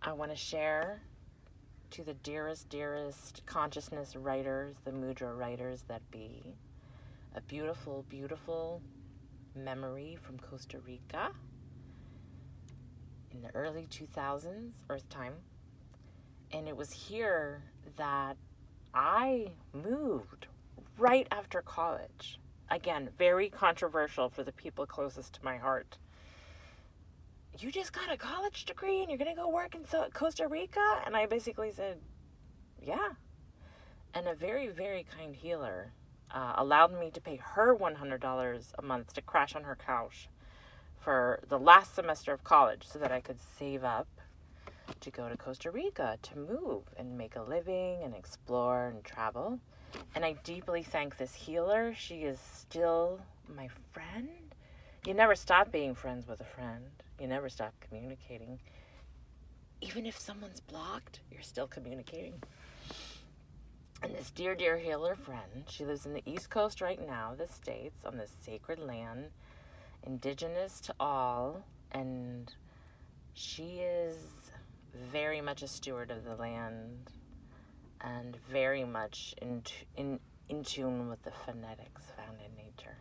I want to share to the dearest consciousness writers, the mudra writers that be, a beautiful, beautiful memory from Costa Rica in the early 2000s, Earth time. And it was here that I moved right after college. Again, very controversial for the people closest to my heart. You just got a college degree and you're going to go work in Costa Rica? And I basically said, yeah. And a very, very kind healer allowed me to pay her $100 a month to crash on her couch for the last semester of college so that I could save up to go to Costa Rica to move and make a living and explore and travel. And I deeply thank this healer. She is still my friend. You never stop being friends with a friend. You never stop communicating. Even if someone's blocked, you're still communicating. And this dear, dear healer friend, she lives in the East Coast right now, the States, on this sacred land, indigenous to all, and she is very much a steward of the land and very much in tune with the phonetics found in nature.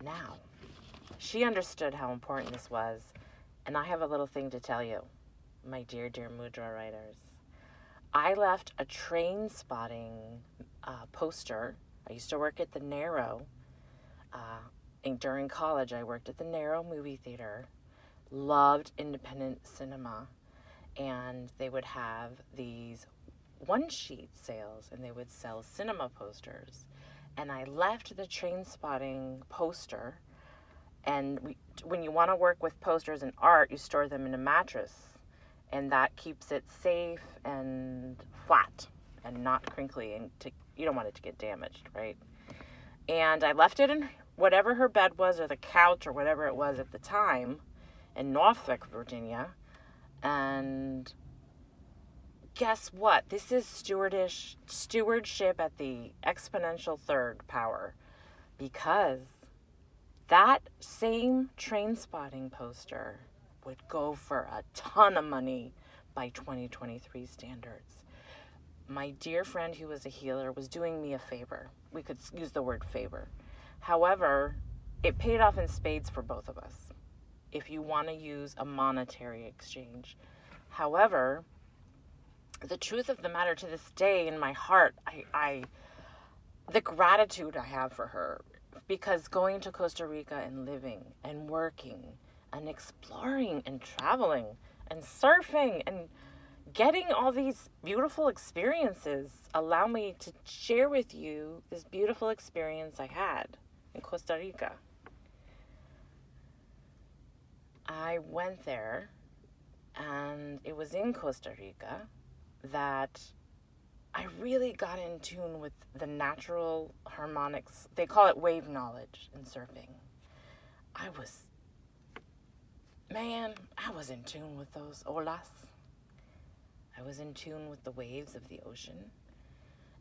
Now, she understood how important this was, and I have a little thing to tell you, my dear, dear mudra writers. I left a train spotting poster. I used to work at the Narrow. And during college, I worked at the Narrow movie theater. Loved independent cinema. And they would have these one-sheet sales, and they would sell cinema posters. And I left the train spotting poster. And when you want to work with posters and art, you store them in a mattress. And that keeps it safe and flat and not crinkly. And you don't want it to get damaged, right? And I left it in whatever her bed was, or the couch, or whatever it was at the time, in Norfolk, Virginia. And guess what? This is stewardship at the exponential third power. Because that same train spotting poster would go for a ton of money by 2023 standards. My dear friend who was a healer was doing me a favor. We could use the word favor. However, it paid off in spades for both of us if you want to use a monetary exchange. However, the truth of the matter to this day in my heart, the gratitude I have for her, because going to Costa Rica and living and working and exploring and traveling and surfing and getting all these beautiful experiences allow me to share with you this beautiful experience I had in Costa Rica. I went there, and it was in Costa Rica that I really got in tune with the natural harmonics. They call it wave knowledge in surfing. I was in tune with those olas. I was in tune with the waves of the ocean.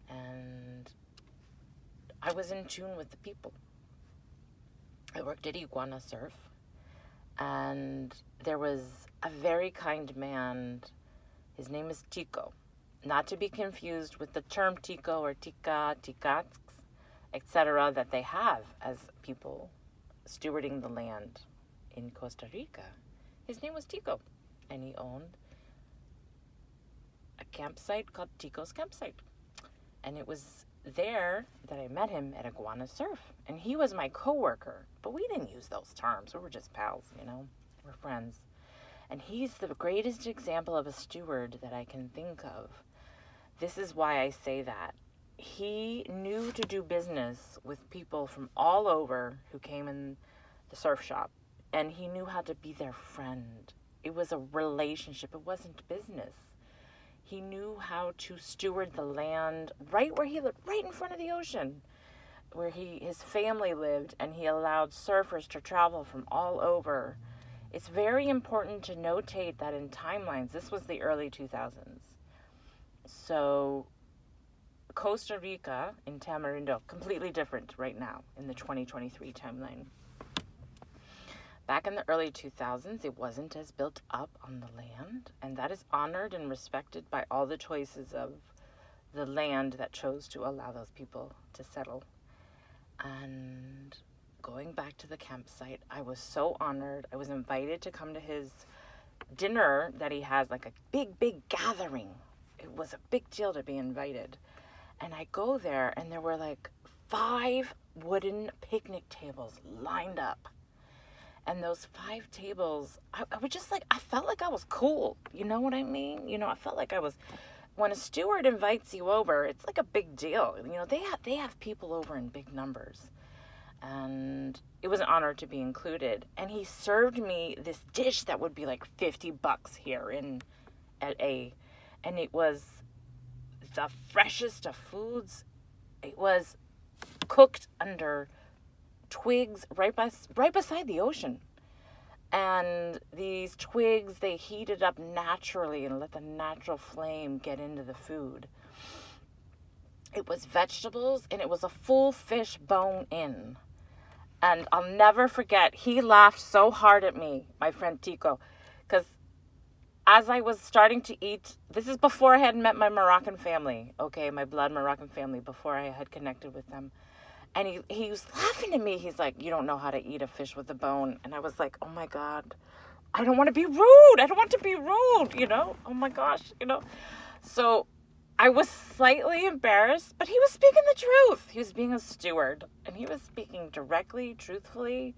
And I was in tune with the people. I worked at Iguana Surf. And there was a very kind man. His name is Tico. Not to be confused with the term Tico or Tica, Ticats, etc. that they have as people stewarding the land in Costa Rica. His name was Tico, and he owned a campsite called Tico's Campsite. And it was there that I met him at Iguana Surf. And he was my coworker, but we didn't use those terms. We were just pals, We're friends. And he's the greatest example of a steward that I can think of. This is why I say that. He knew to do business with people from all over who came in the surf shop. And he knew how to be their friend. It was a relationship. It wasn't business. He knew how to steward the land right where he lived, right in front of the ocean, where his family lived, and he allowed surfers to travel from all over. It's very important to notate that in timelines, this was the early 2000s. So Costa Rica in Tamarindo, completely different right now in the 2023 timeline. Back in the early 2000s, it wasn't as built up on the land, and that is honored and respected by all the choices of the land that chose to allow those people to settle. And going back to the campsite, I was so honored. I was invited to come to his dinner that he has, like a big gathering. It was a big deal to be invited. And I go there, and there were like 5 wooden picnic tables lined up. And those 5 tables, I was just like, I felt like I was cool. You know what I mean? You know, I felt like I was, when a steward invites you over, it's like a big deal. You know, they have people over in big numbers. And it was an honor to be included. And he served me this dish that would be like $50 here in LA. And it was the freshest of foods. It was cooked under twigs right beside the ocean. And these twigs, they heated up naturally and let the natural flame get into the food. It was vegetables, and it was a full fish bone in. And I'll never forget, he laughed so hard at me, my friend Tico, because as I was starting to eat, this is before I had met my Moroccan family, okay, my blood Moroccan family, before I had connected with them. And he was laughing at me. He's like, you don't know how to eat a fish with a bone. And I was like, oh my God, I don't want to be rude. I don't want to be rude, you know? Oh my gosh, you know? So I was slightly embarrassed, but he was speaking the truth. He was being a steward, and he was speaking directly, truthfully.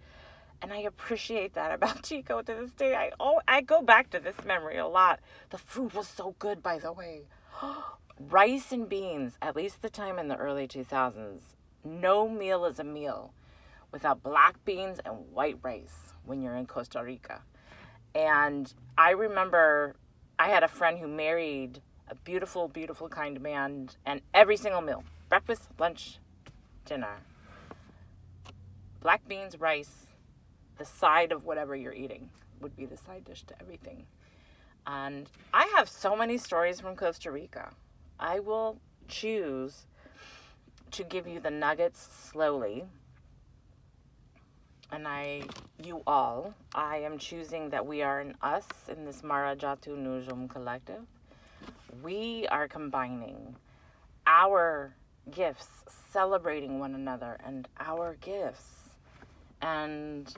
And I appreciate that about Chico to this day. I go back to this memory a lot. The food was so good, by the way. Rice and beans, at least the time in the early 2000s. No meal is a meal without black beans and white rice when you're in Costa Rica. And I remember I had a friend who married a beautiful, beautiful, kind man, and every single meal, breakfast, lunch, dinner, black beans, rice, the side of whatever you're eating would be the side dish to everything. And I have so many stories from Costa Rica. I will choose to give you the nuggets slowly. And I am choosing that we are in us in this Marajatu Nujum collective. We are combining our gifts, celebrating one another and our gifts. And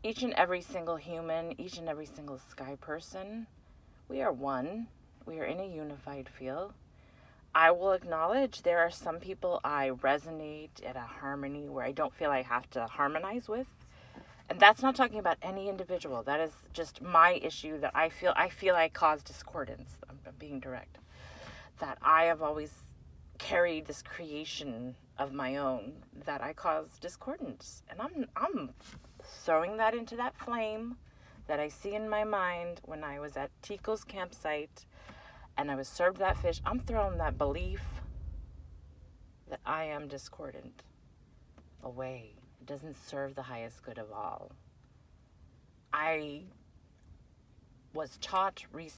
each and every single human, each and every single sky person, we are one. We are in a unified field. I will acknowledge there are some people I resonate at a harmony where I don't feel I have to harmonize with. And that's not talking about any individual. That is just my issue that I feel I cause discordance. I'm being direct. That I have always carried this creation of my own that I cause discordance. And I'm throwing that into that flame that I see in my mind when I was at Tico's campsite and I was served that fish. I'm throwing that belief that I am discordant away. It doesn't serve the highest good of all. I was taught recently